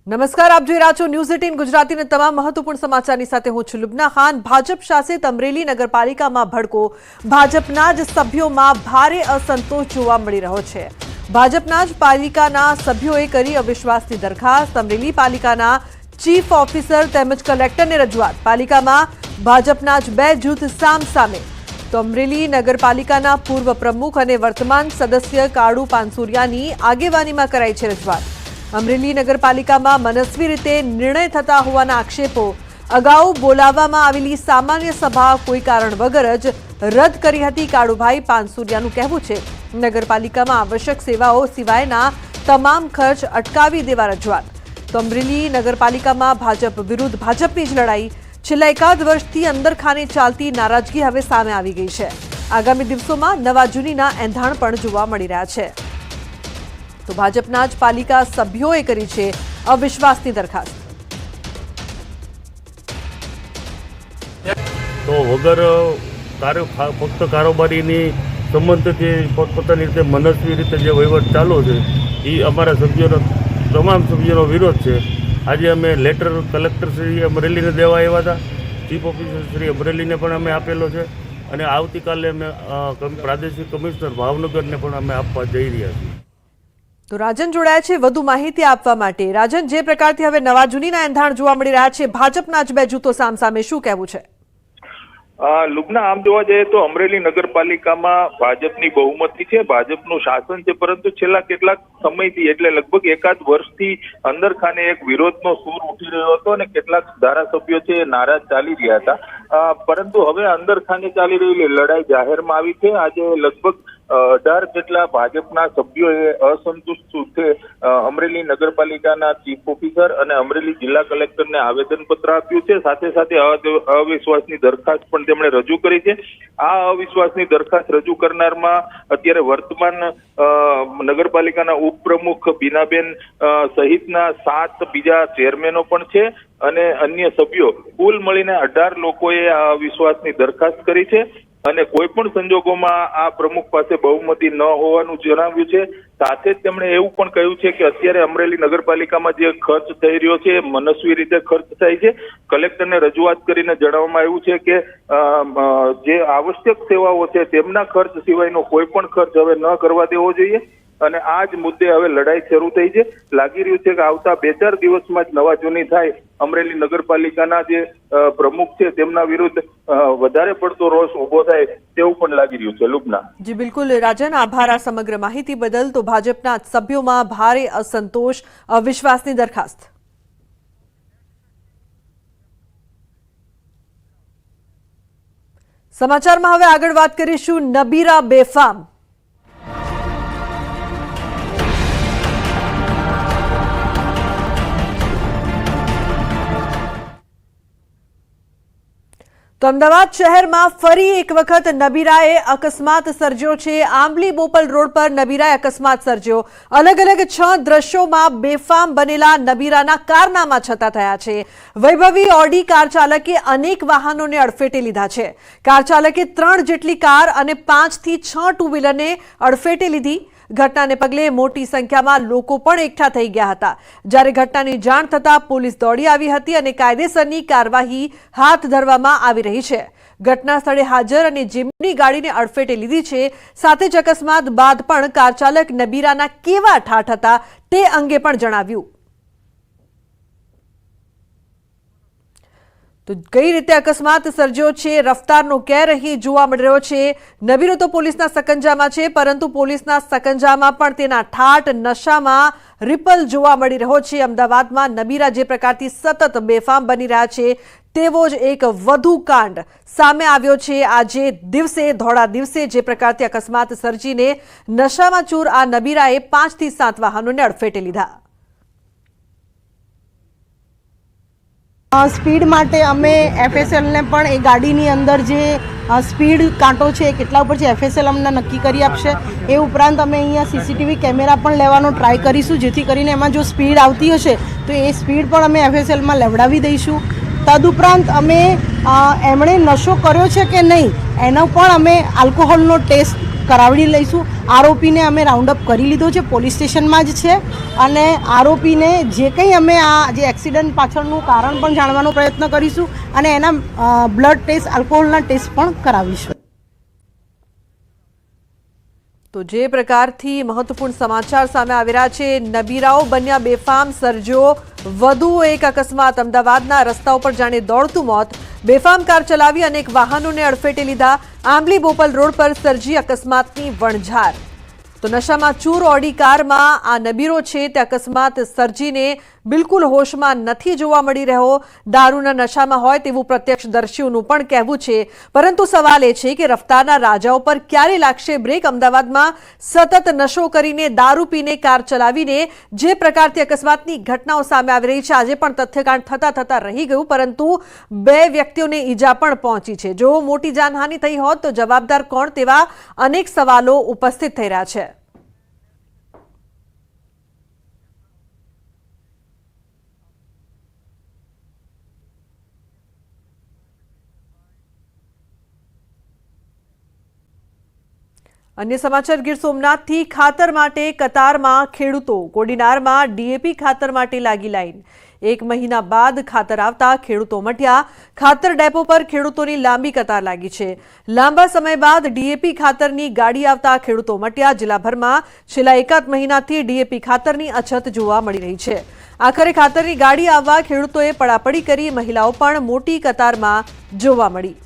નમસ્કાર, આપ જોઈ રહ્યા છો ન્યૂઝ 18 ગુજરાતીના તમામ મહત્વપૂર્ણ સમાચારની સાથે હું છું લુબના ખાન। ભાજપ શાસિત અમરેલી નગરપાલિકામાં ભડકો, ભાજપના જ સભ્યોમાં ભારે અસંતોષ જોવા મળી રહ્યો છે। ભાજપના જ પાલિકાના સભ્યોએ કરી અવિશ્વાસની દરખાસ્ત। અમરેલી પાલિકાના ચીફ ઓફિસર તેમજ કલેક્ટરને રજૂઆત। પાલિકામાં ભાજપના જ બે જૂથ સામસામે। તો અમરેલી નગરપાલિકાના પૂર્વ પ્રમુખ અને વર્તમાન સદસ્ય કાળુ પાનસુરિયાની આગેવાનીમાં કરાઈ છે રજૂઆત। અમરેલી નગરપાલિકામાં મનસ્વી રીતે નિર્ણય થતા હોવાના આક્ષેપો। અગાઉ બોલાવવામાં આવેલી સામાન્ય સભા કોઈ કારણ વગર જ રદ કરી હતી। કાળુભાઈ પાનસુરિયાનું કહેવું છે નગરપાલિકામાં આવશ્યક સેવાઓ સિવાયના તમામ ખર્ચ અટકાવી દેવા રજૂઆત। તો અમરેલી નગરપાલિકામાં ભાજપ વિરુદ્ધ ભાજપની જ લડાઈ। છેલ્લા એકાદ વર્ષથી અંદરખાને ચાલતી નારાજગી હવે સામે આવી ગઈ છે। આગામી દિવસોમાં નવા જૂનીના એંધાણ પણ જોવા મળી રહ્યા છે। તો ભાજપના જ પાલિકા સભ્યોએ કરી છે અવિશ્વાસની દરખાસ્ત। તો વગર ફક્ત કારોબારીની સંબંધથી પોતપોતાની રીતે મનસ્વી રીતે જે વહીવટ ચાલુ છે એ અમારા સભ્યોનો તમામ સભ્યોનો વિરોધ છે। આજે અમે લેટર કલેક્ટર શ્રી અમરેલીને દેવા આવ્યા હતા, ચીફ ઓફિસર શ્રી અમરેલીને પણ અમે આપેલો છે અને આવતીકાલે અમે પ્રાદેશિક કમિશનર ભાવનગરને પણ અમે આપવા જઈ રહ્યા છીએ। તો રાજન જોડાયા છે વધુ માહિતી આપવા માટે। રાજન, જે પ્રકારથી હવે નવા જૂનીના એંધાણ જોવા મળી રહ્યા છે, ભાજપના જ બે જૂથો સામસામે, શું કહેવું છે? લુબના, આમ જોવા જઈએ તો અમરેલી નગરપાલિકામાં ભાજપની બહુમતી છે, ભાજપનું શાસન છે, પરંતુ છેલ્લા કેટલાક સમયથી એટલે લગભગ એકાદ વર્ષથી અંદરખાને એક વિરોધનો સૂર ઉઠી રહ્યો હતો અને કેટલાક ધારાસભ્યો છે નારાજ ચાલી રહ્યા હતા, પરંતુ હવે અંદરખાને ચાલી રહેલી લડાઈ જાહેરમાં આવી છે। આજે લગભગ 18 જેટલા ભાજપના સભ્યોએ અસંતુષ્ટ છે અમરેલી નગરપાલિકાના ચીફ ઓફિસર અને અમરેલી જિલ્લા કલેક્ટરને આવેદનપત્ર આપ્યું છે। સાથે સાથે અવિશ્વાસની દરખાસ્ત પણ તેમણે રજૂ કરી છે। આ અવિશ્વાસની દરખાસ્ત રજૂ કરનારમાં અત્યારે વર્તમાન નગરપાલિકાના ઉપપ્રમુખ બીનાબેન સહિતના 7 બીજા ચેરમેનો પણ છે અને અન્ય સભ્યો, કુલ મળીને 18 લોકોએ આ અવિશ્વાસની દરખાસ્ત કરી છે અને કોઈ પણ સંજોગોમાં આ પ્રમુખ પાસે બહુમતી ન હોવાનું જણાવ્યું છે। સાથે જ તેમણે એવું પણ કહ્યું છે કે અત્યારે અમરેલી નગરપાલિકામાં જે ખર્ચ થઈ રહ્યો છે એ મનસ્વી રીતે ખર્ચ થાય છે। કલેક્ટરને રજૂઆત કરીને જણાવવામાં આવ્યું છે કે જે આવશ્યક સેવાઓ છે તેમના ખર્ચ સિવાયનો કોઈ પણ ખર્ચ હવે ન કરવા દેવો જોઈએ અને આ જ મુદ્દે હવે લડાઈ શરૂ થઈ છે। લાગી રહ્યું છે કે આવતા 2-4 દિવસમાં જ નવા જૂની થાય। અમરેલી નગરપાલિકાના જે પ્રમુખ છે તેમના વિરુદ્ધ વધારે પડતો રોષ ઉભો થાય તેવું પણ લાગી રહ્યું છે। લુબના જી બિલકુલ રાજન, આભાર આ સમગ્ર માહિતી બદલ। તો ભાજપના સભ્યોમાં ભારે અસંતોષ, અવિશ્વાસની દરખાસ્ત। સમાચારમાં હવે આગળ વાત કરીશું નબીરા બેફામ। તો અમદાવાદ શહેરમાં ફરી એક વખત નબીરાએ અકસ્માત સર્જ્યો છે। આંબલી બોપલ રોડ પર નબીરાએ અકસ્માત સર્જ્યો। અલગ અલગ 6 દ્રશ્યોમાં બેફામ બનેલા નબીરાના કારનામા છતા થયા છે। વૈભવી ઓડી કાર ચાલકે અનેક વાહનોને અડફેટે લીધા છે। કાર ચાલકે 3 જેટલી કાર અને 5 થી 6 ટુ વ્હીલરને અડફેટે લીધી। ઘટનાને પગલે મોટી સંખ્યામાં લોકો પણ એકઠા થઈ ગયા હતા। જ્યારે ઘટનાની જાણ થતાં પોલીસ દોડી આવી હતી અને કાયદેસરની કાર્યવાહી હાથ ધરવામાં આવી રહી છે। ઘટના સ્થળે હાજર અને જેમની ગાડીને અડફેટે લીધી છે, સાથે જ અકસ્માત બાદ પણ કાર ચાલક નબીરાના કેવા ઠાઠ હતા તે અંગે પણ જણાવ્યું। તો કઈ રીતે અકસ્માત સર્જ્યો છે, રફતારનો કેર અહીં જોવા મળી રહ્યો છે। નબીરો તો પોલીસના સકંજામાં છે, પરંતુ પોલીસના સકંજામાં પણ તેના ઠાઠ નશામાં રિપલ જોવા મળી રહ્યો છે। અમદાવાદમાં નબીરા જે પ્રકારથી સતત બેફામ બની રહ્યા છે તેવો જ એક વધુ કાંડ સામે આવ્યો છે। આજે દિવસે ધોળા દિવસે જે પ્રકારથી અકસ્માત સર્જીને નશામાં ચૂર આ નબીરાએ 5 થી 7 વાહનોને અડફેટે લીધા। સ્પીડ માટે અમે એફએસએલને પણ એ ગાડીની અંદર જે સ્પીડ કાંટો છે કેટલા ઉપર છે એફએસએલ અમને નક્કી કરી આપશે। એ ઉપરાંત અમે અહીંયા સીસીટીવી કેમેરા પણ લેવાનો ટ્રાય કરીશું, જેથી કરીને એમાં જો સ્પીડ આવતી હશે તો એ સ્પીડ પણ અમે એફએસએલમાં લેવડાવી દઈશું। તદુપરાંત અમે એમણે નશો કર્યો છે કે નહીં એનો પણ અમે આલ્કોહોલનો ટેસ્ટ કરાવી લઈશું. આરોપીને અમે રાઉન્ડ અપ કરી લીધો છે, પોલીસ સ્ટેશનમાં જ છે અને આરોપીને જે કંઈ અમે આ જે એક્સિડન્ટ પાછળનું કારણ પણ જાણવાનો પ્રયત્ન કરીશું અને એના બ્લડ ટેસ્ટ, આલ્કોહોલના ટેસ્ટ પણ કરાવીશું. તો જે પ્રકારથી મહત્વપૂર્ણ સમાચાર સામે આવી રહ્યા છે, નબીરાઓ બન્યા બેફામ, સર્જ્યો વધુ એક અકસ્માત. અમદાવાદના રસ્તાઓ પર જાણે દોડતું મોત. બેફામ કાર ચલાવી અનેક વાહનોને અડફેટે લીધા. આંબલી બોપલ રોડ પર સર્જી અકસ્માતની વણઝાર. તો નશામાં ચૂર ઓડી કારમાં આ નબીરો છે તે અકસ્માત સર્જીને બિલકુલ હોશમાં નથી જોવા મળી રહ્યો. દારૂના નશામાં હોય તેવું પ્રત્યક્ષદર્શીઓનું પણ કહેવું છે. પરંતુ સવાલ એ છે કે રફતારના રાજાઓ પર ક્યારે લાગશે બ્રેક? અમદાવાદમાં સતત નશો કરીને, દારૂ પીને કાર ચલાવીને જે પ્રકારથી અકસ્માતની ઘટનાઓ સામે આવી રહી છે, આજે પણ તથ્યકાંડ થતા રહી ગયું, પરંતુ 2 વ્યક્તિઓને ઈજા પણ પહોંચી છે. જો મોટી જાનહાનિ થઈ હોત તો જવાબદાર કોણ? તેવા અનેક સવાલો ઉપસ્થિત થઈ રહ્યા છે. અન્ય સમાચાર ગીર સોમનાથથી ખાતર માટે કતારમાં ખેડૂતો. કોડીનારમાં ડીએપી ખાતર માટે લાગી લાઈન. 1 મહિના બાદ ખાતર આવતા ખેડૂતો મટ્યા. ખાતર ડેપો પર ખેડૂતોની લાંબી કતાર લાગી છે. લાંબા સમય બાદ ડીએપી ખાતરની ગાડી આવતા ખેડૂતો મટ્યા. જિલ્લાભરમાં છેલ્લા 1 મહિનાથી ડીએપી ખાતરની અછત જોવા મળી રહી છે. આખરે ખાતરની ગાડી આવવા ખેડૂતોએ પડાપડી કરી. મહિલાઓ પણ મોટી કતારમાં જોવા મળી.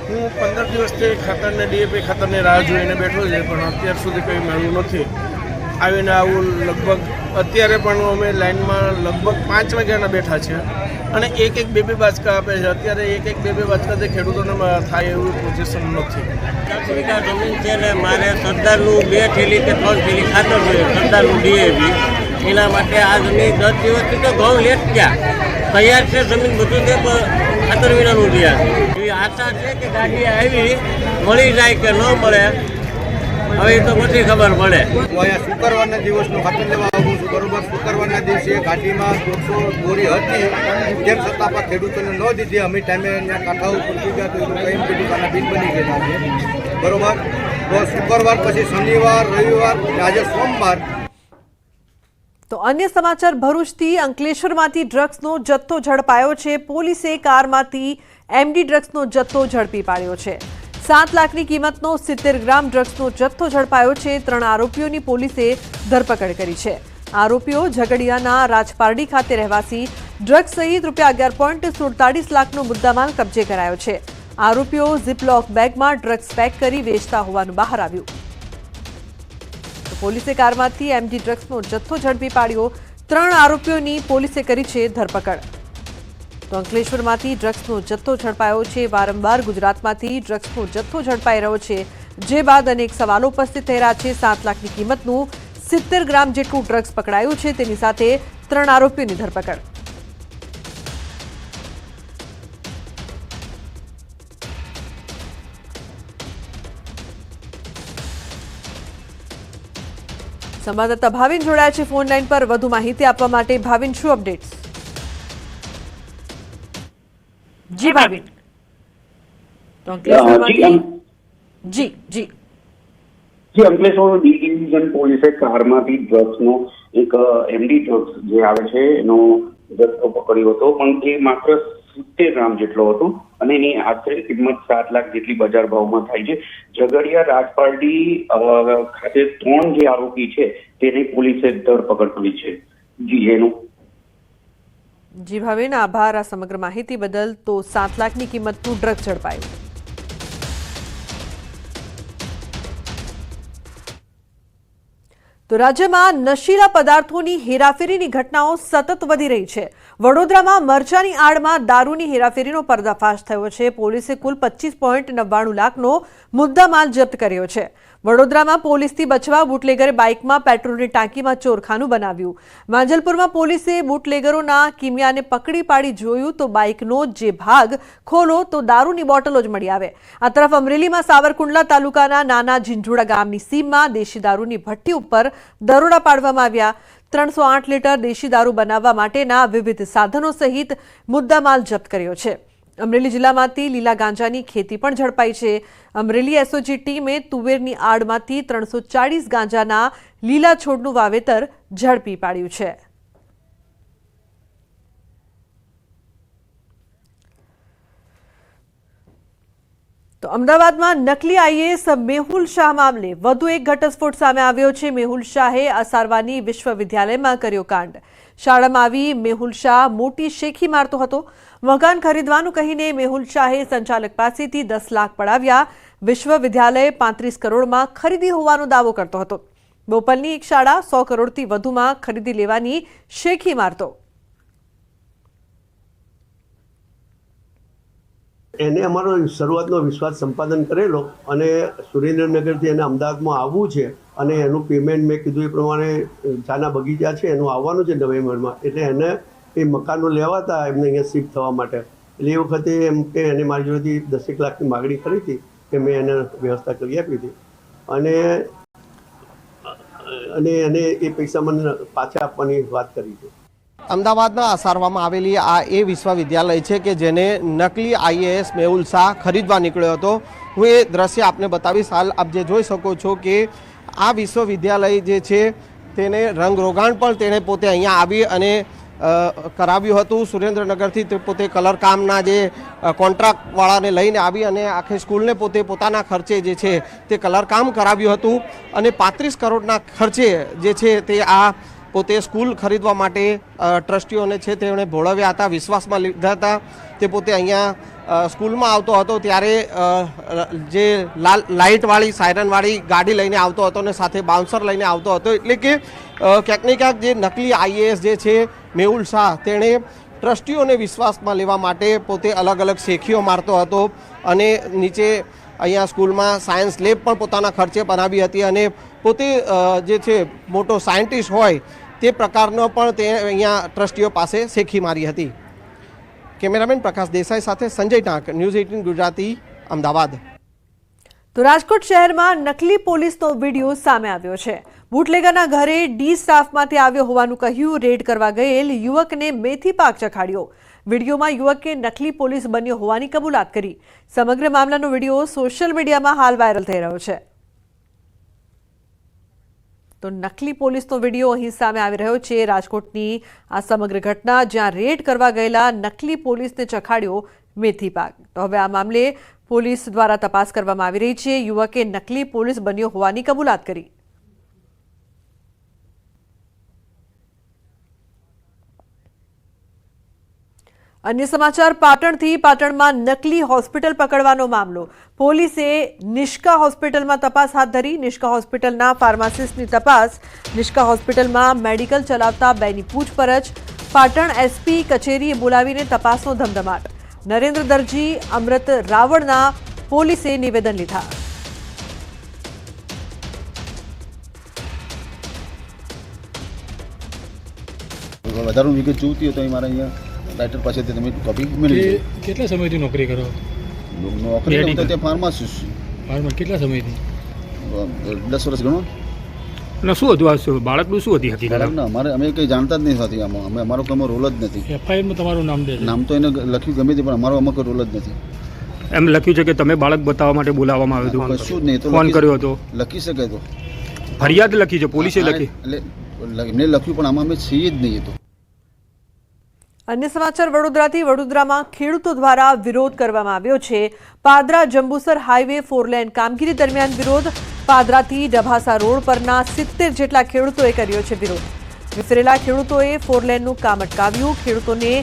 હું 15 દિવસથી ખાતરને ડીએપી ખાતરની રાહ જોઈને બેઠો છે, પણ અત્યાર સુધી કંઈ મળ્યું નથી. આવીને આવું લગભગ અત્યારે પણ અમે લાઇનમાં લગભગ 5 વાગ્યાના બેઠા છે અને એક બાચકા આપે છે. અત્યારે એક બાચકાથી ખેડૂતોને થાય એવું પોઝિશન નથી. 10 વીઘા જમીન છે ને મારે સરદારનું 2 થેલી કે 3 થેલી ખાતર જોઈએ, સરદારનું ડીએપી. એના માટે આ જમીન 10 દિવસથી તો ઘઉં લેટ ગયા તૈયાર છે. જમીન બધું છે પણ ખાતર વિનાનું રહ્યા છે. એવી આશા છે કે ગાડી આવી મળી જાય કે ન મળે, હવે તો પછી ખબર પડે. હું અહીંયા શુક્રવારના દિવસનું ખાતર લેવા આવું છું, બરોબર. શુક્રવારના દિવસે ગાડીમાં 100 બોરી હતી, તેમ છતાં પણ ખેડૂતોને ન દીધી. અમે ટાઈમે અહીંયા કાંઠાઓ પહોંચી ગયા તો એ લોકો એમ કીધું કે આના બિલ બની ગયેલા છે, બરોબર. તો શુક્રવાર પછી શનિવાર, રવિવાર, આજે સોમવાર. તો અન્ય સમાચાર ભરૂચથી. અંકલેશ્વરમાંથી ડ્રગ્સનો જથ્થો ઝડપાયો છે. પોલીસે કારમાંથી એમડી ડ્રગ્સનો જથ્થો ઝડપી પાડ્યો છે. 7 લાખની કિંમતનો 70 ગ્રામ ડ્રગ્સનો જથ્થો ઝડપાયો છે. 3 આરોપીઓની પોલીસે ધરપકડ કરી છે. આરોપીઓ ઝઘડિયાના રાજપારડી ખાતે રહેવાસી. ડ્રગ્સ સહિત ₹11.47 લાખનો મુદ્દામાલ કબજે કરાયો છે. આરોપીઓ ઝીપલોક બેગમાં ડ્રગ્સ પેક કરી વેચતા હોવાનું બહાર આવ્યું. પોલીસે કારમાંથી એમડી ડ્રગ્સનો જથ્થો ઝડપી પાડ્યો. 3 આરોપીઓની પોલીસે કરી છે ધરપકડ. તો અંકલેશ્વરમાંથી ડ્રગ્સનો જથ્થો ઝડપાયો છે. વારંવાર ગુજરાતમાંથી ડ્રગ્સનો જથ્થો ઝડપાઈ રહ્યો છે, જે બાદ અનેક સવાલો ઉપસ્થિત થઈ રહ્યા છે. 7 લાખની કિંમતનું 70 ગ્રામ જેટલું ડ્રગ્સ પકડાયું છે. તેની સાથે 3 આરોપીઓની ધરપકડ. સંવાદદાતા ભાવિન જોડાયા છે ફોન લાઈન પર વધુ માહિતી આપવા માટે. ભાવિન, શું અપડેટ્સ? જી ભાવિન. તો અંકલેશ્વરમાંથી જી અંકલેશ્વર ડી ડિવિઝન પોલીસે કારમાંથી ડ્રગ્સનો એક એમડી ડ્રગ્સ જે આવે છે એનો જથ્થો પકડ્યો હતો, પણ એ માત્ર 70 ગ્રામ જેટલો હતો અને એની આશરે કિંમત 7 લાખ જેટલી બજાર ભાવમાં થાય છે. ઝઘડિયા રાજપારડી ખાતે 3 જે આરોપી છે તેની પોલીસે ધરપકડ કરી છે. જી ભાવિન, આભાર આ સમગ્ર માહિતી બદલ. તો 7 લાખની કિંમતનું ડ્રગ્સ ઝડપાયું. તો રાજ્યમાં નશીલા પદાર્થોની હેરાફેરીની ઘટનાઓ સતત વધી રહી છે. વડોદરામાં મરચાની આડમાં દારૂની હેરાફેરીનો પર્દાફાશ થયો છે. પોલીસે કુલ 25.99 લાખનો મુદ્દામાલ જપ્ત કર્યો છે. વડોદરામાં પોલીસથી બચવા બુટલેગરે બાઇકમાં પેટ્રોલની ટાંકીમાં ચોરખાનું બનાવ્યું. માંજલપુરમાં પોલીસે બુટલેગરોના કિમિયાને પકડી પાડી જોયું તો બાઇકનો જે ભાગ ખોલો તો દારૂની બોટલો જ મળી આવે. આ તરફ અમરેલીમાં સાવરકુંડલા તાલુકાના નાના ઝીંઝુડા ગામની સીમમાં દેશી દારૂની ભઠ્ઠી ઉપર દરોડા પાડવામાં આવ્યા. 308 લીટર દેશી દારૂ બનાવવા માટેના વિવિધ સાધનો સહિત મુદ્દામાલ જપ્ત કર્યો છે. અમરેલી જિલ્લામાંથી લીલા ગાંજાની ખેતી પણ ઝડપાઈ છે. અમરેલી એસઓજી ટીમે તુવેરની આડમાંથી 340 ગાંજાના લીલા છોડનું વાવેતર ઝડપી પાડ્યું છે. તો અમદાવાદમાં નકલી આઈએએસ મેહુલ શાહ મામલે વધુ એક ઘટસ્ફોટ સામે આવ્યો છે. મેહુલ શાહે અસારવાની વિશ્વવિદ્યાલયમાં કર્યો કાંડ. શાળામાં આવી મેહુલ શાહ મોટી શેખી મારતો હતો. મકાન ખરીદવાનું કહીને મેહુલ શાહે સંચાલક પાસેથી 10 લાખ પડાવ્યા. વિશ્વવિદ્યાલય 35 કરોડમાં ખરીદી હોવાનો દાવો કરતો હતો. બોપલની એક શાળા 100 કરોડથી વધુમાં ખરીદી લેવાની શેખી મારતો. એને અમારો શરૂઆતનો વિશ્વાસ સંપાદન કરેલો અને સુરેન્દ્રનગરથી એને અમદાવાદમાં આવવું છે અને એનું પેમેન્ટ મેં કીધું એ પ્રમાણે ચાના બગીચા છે એનું આવવાનું છે નવેમ્બરમાં, એટલે એને એ મકાનો લેવા હતા એમને અહીંયા શિફ્ટ થવા માટે. એટલે એ વખતે એમ કે એને મારી જોડેથી 10 લાખની માગણી કરી હતી કે મેં એને વ્યવસ્થા કરી આપી હતી અને એને એ પૈસા મને પાછા આપવાની વાત કરી છે. અમદાવાદમાં આસારવામાં આવેલી આ એ વિશ્વવિદ્યાલય છે કે જેને નકલી આઈએએસ મેહુલ શાહ ખરીદવા નીકળ્યો હતો. હું એ દ્રશ્ય આપને બતાવીશ. હાલ આપ જે જોઈ શકો છો કે આ વિશ્વવિદ્યાલય જે છે તેને રંગરોગાણ પણ તેણે પોતે અહીંયા આવી અને કરાવ્યું હતું. સુરેન્દ્રનગરથી તે પોતે કલરકામના જે કોન્ટ્રાક્ટવાળાને લઈને આવી અને આખી સ્કૂલને પોતે પોતાના ખર્ચે જે છે તે કલરકામ કરાવ્યું હતું અને 35 કરોડના ખર્ચે જે છે તે આ પોતે સ્કૂલ ખરીદવા માટે ટ્રસ્ટીઓને છે તેમણે ભોળવ્યા હતા, વિશ્વાસમાં લીધા હતા. તે પોતે અહીંયા સ્કૂલમાં આવતો હતો ત્યારે જે લાઇટવાળી સાયરનવાળી ગાડી લઈને આવતો હતો અને સાથે બાઉન્સર લઈને આવતો હતો. એટલે કે ક્યાંક ને ક્યાંક જે નકલી આઈએએસ જે છે મેહુલ શાહ તેણે ટ્રસ્ટીઓને વિશ્વાસમાં લેવા માટે પોતે અલગ અલગ શેખીઓ મારતો હતો અને નીચે અહીંયા સ્કૂલમાં સાયન્સ લેબ પણ પોતાના ખર્ચે બનાવી હતી અને પોતે જે છે મોટો સાયન્ટિસ્ટ હોય તે પ્રકારનો પણ તે અહીંયા ટ્રસ્ટીઓ પાસે શેખી મારી હતી. કેમેરામેન પ્રકાશ દેસાઈ સાથે સંજય ટાંક, ન્યૂઝ 18 ગુજરાતી, અમદાવાદ. તો રાજકોટ શહેરમાં નકલી પોલીસનો વિડીયો સામે આવ્યો છે. બુટલેગરના ઘરે ડી સ્ટાફમાંથી આવ્યો હોવાનું કહ્યું. રેડ કરવા ગયેલ યુવકને મેથી પાક ચખાડ્યો. વિડીયોમાં યુવકે નકલી પોલીસ બન્યો હોવાની કબૂલાત કરી. સમગ્ર મામલાનો વિડીયો સોશિયલ મીડિયામાં હાલ વાયરલ થઈ રહ્યો છે. તો નકલી પોલીસનો વિડીયો અહીં સામે આવી રહ્યો છે. રાજકોટની આ સમગ્ર ઘટના જ્યાં રેડ કરવા ગયેલા નકલી પોલીસને ચખાડ્યો મેથી પાક. તો હવે આ મામલે પોલીસ દ્વારા તપાસ કરવામાં આવી રહી છે. યુવકે નકલી પોલીસ બન્યો હોવાની કબૂલાત કરી. અન્ય સમાચાર પાટણથી. પાટણમાં નકલી હોસ્પિટલ પકડવાનો મામલો. પોલીસે નિષ્કા હોસ્પિટલમાં તપાસ હાથ ધરી. નિષ્કા હોસ્પિટલના ફાર્માસિસ્ટની તપાસ. નિષ્કા હોસ્પિટલમાં મેડિકલ ચલાવતા બેની પૂછપરછ. પાટણ એસપી કચેરીએ બોલાવીને તપાસનો ધમધમાટ. નરેન્દ્ર દરજી, અમૃત રાવળના પોલીસે નિવેદન લીધા. વધારે વિગત જોઈતી હોય તો મારા અહીંયા રાઇટર પાસેથી તમે કોપી મળી. કેટલા સમયથી નોકરી કરો? નોકરી તો ત્યાં ફાર્માસિસ્ટ. કેટલા સમયથી? 10 વર્ષ ગણો. અને શું હતું આ બાળકનું શું હતી હકીકત? અમારે અમે કંઈ જાણતા જ નહીં હતી આમાં. અમારો કોઈ રોલ જ નથી. એફઆઈઆરમાં તમારું નામ દે? નામ તો એને લખ્યું ગમે તે પણ અમારો આમાં કોઈ રોલ જ નથી. એમ લખ્યું છે કે તમે બાળક બતાવવા માટે બોલાવવામાં આવ્યું હતું? કશું જ નહીં. તો ફોન કર્યો હતો? લખી શકે તો ફરિયાદ લખી છે, પોલીસે લખી? એટલે એમને લખ્યું પણ આમાં અમે છીએ જ નહીં. તો અન્ય સમાચાર વડોદરાથી. વડોદરામાં ખેડૂતો દ્વારા વિરોધ કરવામાં આવ્યો છે. પાદરા જંબુસર હાઈવે 4 લેન કામગીરી દરમિયાન વિરોધ. પાદરાથી ડભાસા રોડ પરના 70 જેટલા ખેડૂતોએ કર્યો છે વિરોધ. વિફરેલા ખેડૂતોએ 4 લેનનું કામ અટકાવ્યું. ખેડૂતોને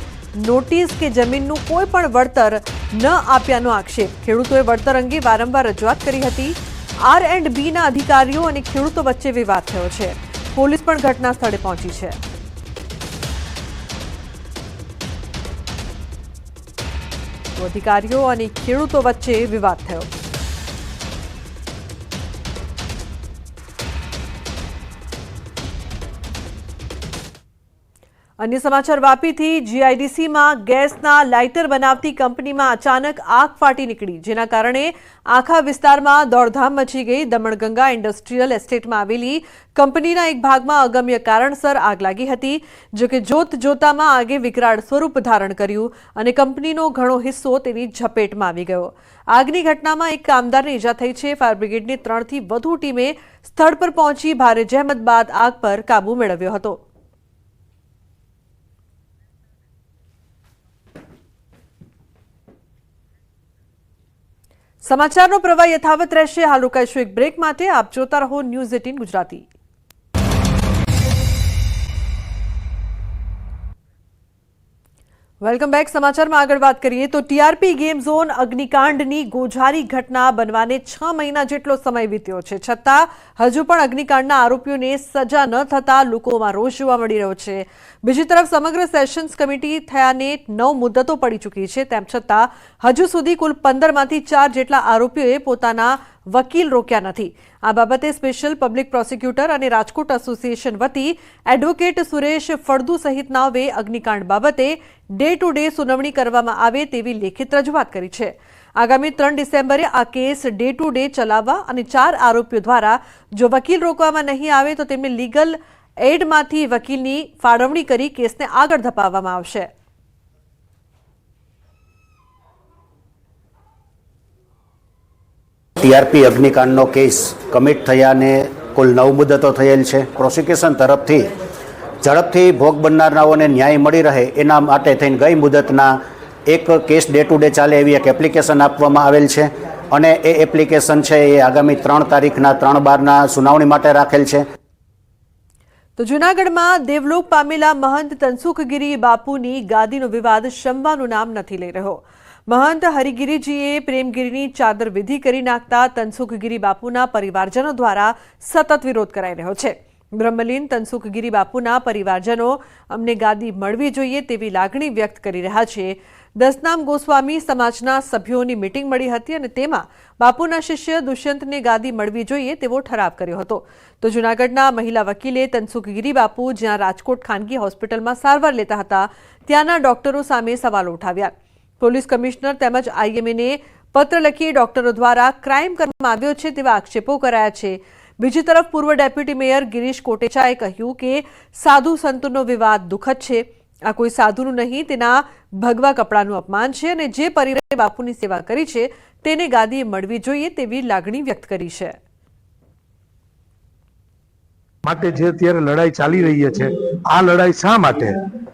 નોટિસ કે જમીનનું કોઈ પણ વળતર ન આપ્યાનો આક્ષેપ. ખેડૂતોએ વળતર અંગે વારંવાર રજૂઆત કરી હતી. R&Bના અધિકારીઓ અને ખેડૂતો વચ્ચે વિવાદ થયો છે. પોલીસ પણ ઘટના સ્થળે પહોંચી છે. અધિકારીઓ અને ખેડૂતો વચ્ચે વિવાદ થયો. अन्य समाचार वापीथी जीआईडीसीમાં ગેસના લાઇટર બનાવતી કંપનીમાં અચાનક આગ ફાટી નીકળી, જેના કારણે આખા વિસ્તારમાં દોડધામ મચી ગઈ। દમણગંગા ઇન્ડસ્ટ્રીયલ એસ્ટેટમાં આવેલી કંપનીના એક ભાગમાં અગમ્ય કારણસર આગ લાગી હતી, જો કે જોત જોતામાં આગે વિકરાળ સ્વરૂપ ધારણ કર્યું અને કંપનીનો ઘણો હિસ્સો તેની ઝપેટમાં આવી ગયો। આગની ઘટનામાં એક કામદારને ઈજા થઈ છે। ફાયર બ્રિગેડની 3થી વધુ ટીમે સ્થળ પર પહોંચી ભારે જહેમત બાદ આગ પર કાબુ મેળવ્યો હતો। समाचारનો પ્રવાહ યથાવત રહેશે। હાલ રોકાઈશું એક બ્રેક માટે। આપ જોતા રહો ન્યૂઝ 18 ગુજરાતી। Welcome back. સમાચારમાં આગળ વાત કરીએ તો ટીઆરપી ગેમ ઝોન અગ્નિકાંડની ગોઝારી ઘટના બનવાને 6 મહિના જેટલો સમય વીત્યો છે, છતાં હજુ પણ અગ્નિકાંડના આરોપીઓને સજા ન થતા લોકોમાં રોષ જોવા મળી રહ્યો છે। બીજી તરફ સમગ્ર સેશન્સ કમિટી થયાને 9 મુદ્દતો પડી ચૂકી છે, તેમ છતાં હજુ સુધી કુલ 15માંથી 4 જેટલા આરોપીઓએ પોતાના વકીલ રોક્યા નથી। આ બાબતે સ્પેશિયલ પબ્લિક પ્રોસિક્યુટર અને રાજકોટ એસોસિએશન વતી એડવોકેટ સુરેશ ફળદુ સહિતનાઓએ અગ્નિકાંડ બાબતે ડે ટુ ડે સુનાવણી કરવામાં આવે તેવી લેખિત રજૂઆત કરી છે। આગામી 3 ડિસેમ્બરે આ કેસ ડે ટુ ડે ચલાવવા અને 4 આરોપીઓ દ્વારા જો વકીલ રોકવામાં નહીં આવે તો તેમને લીગલ એડમાંથી વકીલની ફાળવણી કરી કેસને આગળ ધપાવવામાં આવશે। ટીઆરપી અગ્નિકાંડનો કેસ કમિટ થયાને કુલ 9 મુદતો થયેલ છે। પ્રોસિક્યુશન તરફથી ઝડપથી ભોગ બનનારાઓને ન્યાય મળી રહે એના માટે થઈને ગઈ મુદતના એક કેસ ડે ટુ ડે ચાલે એવી એક એપ્લિકેશન આપવામાં આવેલ છે અને એ એપ્લિકેશન છે એ આગામી 3 તારીખના 3/12ના સુનાવણી માટે રાખેલ છે। તો જૂનાગઢમાં દેવલોક પામેલા મહંત તનસુખગીરી બાપુની ગાદીનો વિવાદ શમવાનું નામ નથી લઈ રહ્યો। મહંત હરિગીરીજીએ પ્રેમગીરીની ચાદર વિધિ કરી નાખતા તનસુખગીરી બાપુના પરિવારજનો દ્વારા સતત વિરોધ કરાઈ રહ્યો છે। બ્રહ્મલીન તનસુખગીરી બાપુના પરિવારજનો અમને ગાદી મળવી જોઈએ તેવી લાગણી વ્યક્ત કરી રહ્યા છે। દસનામ ગોસ્વામી સમાજના સભ્યોની મીટિંગ મળી હતી અને તેમાં બાપુના શિષ્ય દુષ્યંતને ગાદી મળવી જોઈએ તેવો ઠરાવ કર્યો હતો। તો જૂનાગઢના મહિલા વકીલે તનસુખગીરી બાપુ જ્યાં રાજકોટ ખાનગી હોસ્પિટલમાં સારવાર લેતા હતા ત્યાંના ડોક્ટરો સામે સવાલો ઉઠાવ્યા। પોલીસ કમિશનર તેમજ આઈએમએને પત્ર લખી ડોક્ટરો દ્વારા ક્રાઇમ કરવામાં આવ્યો છે તેવા આક્ષેપો કરાયા છે। બીજી તરફ પૂર્વ ડેપ્યુટી મેયર ગિરીશ કોટેચાએ કહ્યું કે સાધુ સંતોનો વિવાદ દુઃખદ છે। આ કોઈ સાધુનું નહીં, તેના ભગવા કપડાનું અપમાન છે અને જે પરિવારે બાપુની સેવા કરી છે તેને ગાદી મળવી જોઈએ તેવી લાગણી વ્યક્ત કરી છે। માટે જે અત્યારે લડાઈ ચાલી રહી છે આ લડાઈ શા માટે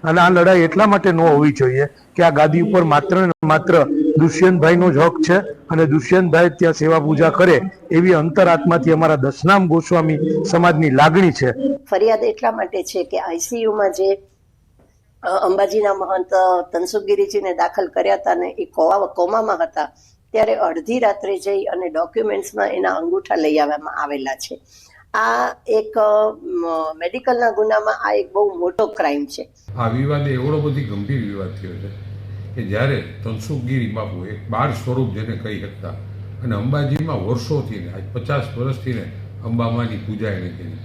અને આ લડાઈ એટલા માટે ન હોવી જોઈએ કે આ ગાદી ઉપર માત્ર ને માત્ર દુષ્યંતભાઈનો જ હક છે અને દુષ્યંતભાઈ ત્યાં સેવા પૂજા કરે એવી અંતરાત્માથી અમારા દસનામ ગોસ્વામી સમાજની લાગણી છે। ફરિયાદ એટલા માટે છે કે આઈસીયુમાં જે અંબાજીના મહંત તનસુખગીરીજીને દાખલ કર્યા હતા ને એ કોમામાં હતા ત્યારે અડધી રાત્રે જઈ અને ડોક્યુમેન્ટ્સમાં એના અંગૂઠા લઈ આવવામાં આવેલા છે। આ એક મેડિકલના ગુનામાં આ એક બહુ મોટો ક્રાઇમ છે। આ વિવાદ એવડો બધી ગંભીર વિવાદ થયો છે કે જ્યારે તનસુખગીરી બાપુ એક બાળ સ્વરૂપ જેને કહી શકતા અને અંબાજીમાં વર્ષોથી ને આજ 50 વર્ષથી ને અંબામાની પૂજા એને કરી।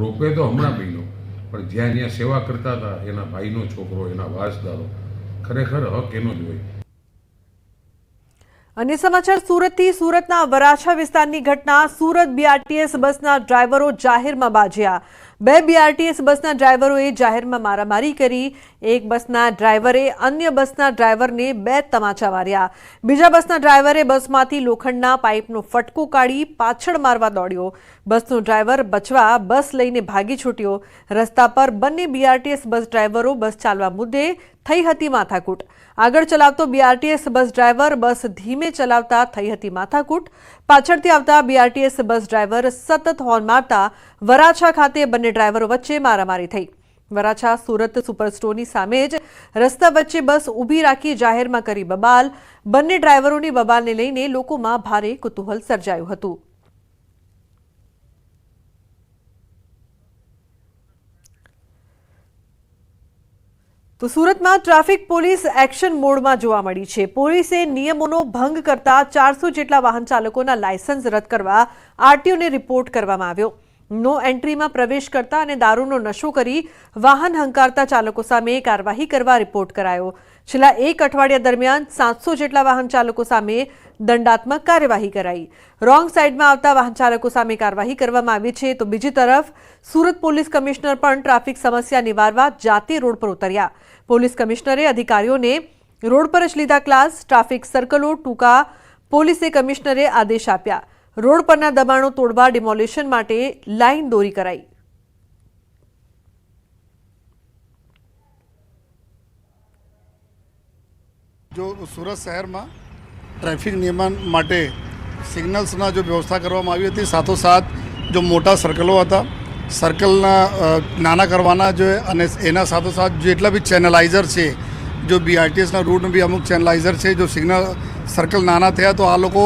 રોપવે તો હમણાં બન્યો પણ જ્યાં જ્યાં સેવા કરતા હતા એના ભાઈનો છોકરો, એના વારસદારો, ખરેખર હક એનો જ હોય। अन्य समाचार सूरतથી। सूरतना वराछा विस्ताરની ઘટના। सूरत बीआरटीएस બસના ડ્રાઈવરો જાહેરમાં બાજ્યા। 2 બીઆરટીએસ બસના ડ્રાઈવરોએ જાહેરમાં મારામારી કરી। એક બસના ડ્રાઈવરે અન્ય બસના ડ્રાઈવરને 2 તમાચા માર્યા। બીજા બસના ડ્રાઈવરે બસમાંથી લોખંડના પાઇપનો ફટકો કાઢી પાછળ મારવા દોડ્યો। બસનો ડ્રાઈવર બચવા બસ લઈને ભાગી છૂટ્યો। રસ્તા પર બંને બીઆરટીએસ બસ ડ્રાઈવરો બસ ચાલવા મુદ્દે થઈ હતી માથાકૂટ। આગળ ચલાવતો બીઆરટીએસ બસ ડ્રાઈવર બસ ધીમે ચલાવતા થઈ હતી માથાકૂટ। પાછળથી આવતા બીઆરટીએસ બસ ડ્રાઈવર સતત હોર્ન મારતા વરાછા ખાતે બંને ડ્રાઈવરો વચ્ચે મારામારી થઈ। વરાછા સુરત સુપરસ્ટોરની સામે જ રસ્તા વચ્ચે બસ ઊભી રાખી જાહેરમાં કરી બબાલ। બંને ડ્રાઈવરોની બબાલને લઈને લોકોમાં ભારે કુતૂહલ સર્જાયું હતું। તો સુરતમાં ટ્રાફિક પોલીસ એક્શન મોડમાં જોવા મળી છે। પોલીસે નિયમોનો ભંગ કરતા 400 જેટલા વાહન ચાલકોના લાયસન્સ રદ કરવા આરટીઓને રિપોર્ટ કરવામાં આવ્યો। નો એન્ટ્રીમાં પ્રવેશ કરતા અને દારૂનો નશો કરી વાહન હંકારતા ચાલકો સામે કાર્યવાહી કરવા રિપોર્ટ કરાયો। છેલ્લા એક અઠવાડિયા દરમિયાન 700 જેટલા વાહન ચાલકો સામે દંડાત્મક કાર્યવાહી કરાઈ। રોંગ સાઈડમાં આવતા વાહન ચાલકો સામે કાર્યવાહી કરવામાં આવી છે। તો બીજી તરફ સુરત પોલીસ કમિશનર પણ ટ્રાફિક સમસ્યા નિવારવા જાતે રોડ પર ઉતર્યા। પોલીસ કમિશનરે અધિકારીઓને રોડ પર જ લીધા ક્લાસ। ટ્રાફિક સર્કલો ટૂંકા પોલીસે કમિશનરે આદેશ આપ્યા। રોડ પરના દબાણો તોડવા ડિમોલિશન માટે લાઈન દોરી કરાઈ। जो सूरत शહેરમાં ટ્રાફિક નિયમન માટે સિગ્નલ્સના જો વ્યવસ્થા કરવામાં આવી હતી, સાથોસાથ જો મોટા સર્કલો હતા, સર્કલના નાના કરવાના જોઈએ અને એના સાથોસાથ જેટલા બી ચેનલાઇઝર છે, જો બીઆરટીએસના રૂટ બી અમુક ચેનલાઇઝર છે, જો સિગ્નલ સર્કલ નાના થયા તો આ લોકો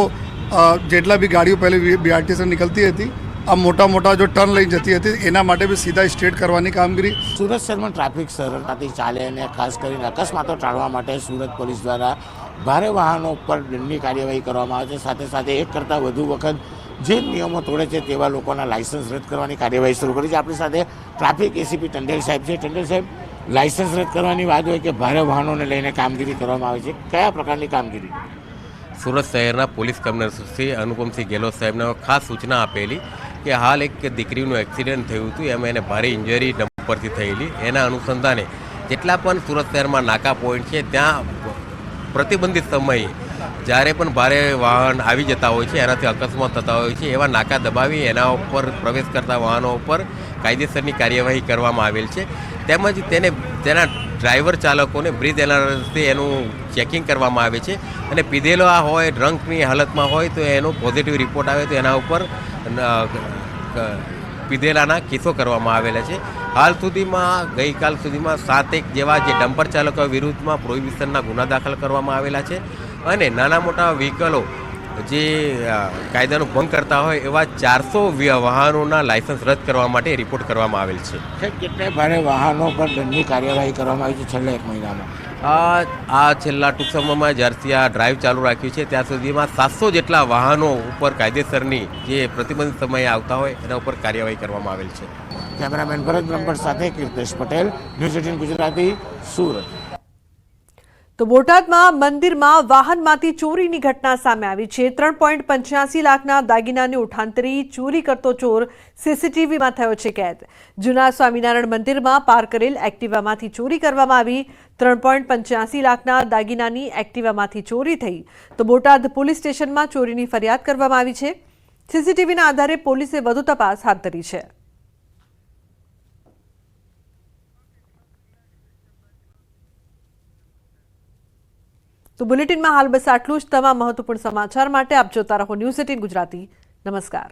જેટલા બી ગાડીઓ પહેલે બીઆરટીએસને નીકળતી હતી આ મોટા મોટા જો ટર્ન લઈ જતી હતી એના માટે બી સીધા સ્ટ્રેટ કરવાની કામગીરી। સુરત શહેરમાં ટ્રાફિક સરળતાથી ચાલે અને ખાસ કરીને અકસ્માતો ટાળવા માટે સુરત પોલીસ દ્વારા ભારે વાહનો પર દંડની કાર્યવાહી કરવામાં આવે છે। સાથે સાથે એક કરતાં વધુ વખત જે નિયમો તોડે છે તેવા લોકોના લાયસન્સ રદ કરવાની કાર્યવાહી શરૂ કરી છે। આપણી સાથે ટ્રાફિક એસીપી ટંડેલ સાહેબ છે। ટંડેલ સાહેબ, લાયસન્સ રદ કરવાની વાત હોય કે ભારે વાહનોને લઈને કામગીરી કરવામાં આવે છે, કયા પ્રકારની કામગીરી? સુરત શહેરના પોલીસ કમિશનર શ્રી અનુપમસિંહ ગેહલોત સાહેબને ખાસ સૂચના આપેલી કે હાલ એક દીકરીનું એક્સિડન્ટ થયું હતું, એમાં એને ભારે ઇન્જરી ડમ્પરથી થયેલી। એના અનુસંધાને જેટલા પણ સુરત શહેરમાં નાકા પોઈન્ટ છે ત્યાં પ્રતિબંધિત સમયે જ્યારે પણ ભારે વાહન આવી જતા હોય છે, એનાથી અકસ્માત થતા હોય છે, એવા નાકા દબાવી એના ઉપર પ્રવેશ કરતા વાહનો ઉપર કાયદેસરની કાર્યવાહી કરવામાં આવેલ છે। તેમજ તેના ડ્રાઈવર ચાલકોને બ્રીથ એલાર્મથી એનું ચેકિંગ કરવામાં આવે છે અને પીધેલા હોય, ડ્રંકની હાલતમાં હોય તો એનો પોઝિટિવ રિપોર્ટ આવે તો એના ઉપર પીધેલાના કેસો કરવામાં આવેલા છે। હાલ સુધીમાં ગઈકાલ સુધીમાં 7 જેવા જે ડમ્પર ચાલકો વિરુદ્ધમાં પ્રોહિબિશનના ગુના દાખલ કરવામાં આવેલા છે અને નાના મોટા વ્હીકલો જે કાયદાનો ભંગ કરતા હોય એવા 400 વાહનોના લાયસન્સ રદ કરવા માટે રિપોર્ટ કરવામાં આવેલ છે। કેટલા ભારે વાહનો પર દંડની કાર્યવાહી કરવામાં આવી છે છેલ્લા 1 મહિનામાં? આ છેલ્લા ટૂંક સમયમાં જ્યારથી આ ડ્રાઈવ ચાલુ રાખ્યું છે ત્યાં સુધીમાં 700 જેટલા વાહનો ઉપર કાયદેસરની જે પ્રતિબંધિત સમયે આવતા હોય એના ઉપર કાર્યવાહી કરવામાં આવેલ છે। કેમેરામેન ભરત બ્રહ્મભટ્ટ સાથે કીર્તેશ પટેલ, ન્યૂઝ 18 ગુજરાતી, સુરત। તો બોટાદમાં મંદિરમાં વાહનમાંથી ચોરીની ઘટના સામે આવી છે। 3.85 લાખના દાગીનાની ઉઠાંતરી ચોરી કરતો ચોર સીસીટીવીમાં થયો છે કેદ। જૂના સ્વામિનારાયણ મંદિરમાં પાર્ક કરેલ એક્ટિવામાંથી ચોરી કરવામાં આવી। 3.85 લાખના દાગીનાની એક્ટિવામાંથી ચોરી થઈ તો બોટાદ પોલીસ સ્ટેશનમાં ચોરીની ફરિયાદ કરવામાં આવી છે। સીસીટીવીના આધારે પોલીસે વધુ તપાસ હાથ ધરી છે। તો બુલેટિનમાં હાલ બસ આટલું જ। તમામ મહત્વપૂર્ણ સમાચાર માટે આપ જોતા રહો ન્યૂઝ 18 ગુજરાતી। નમસ્કાર।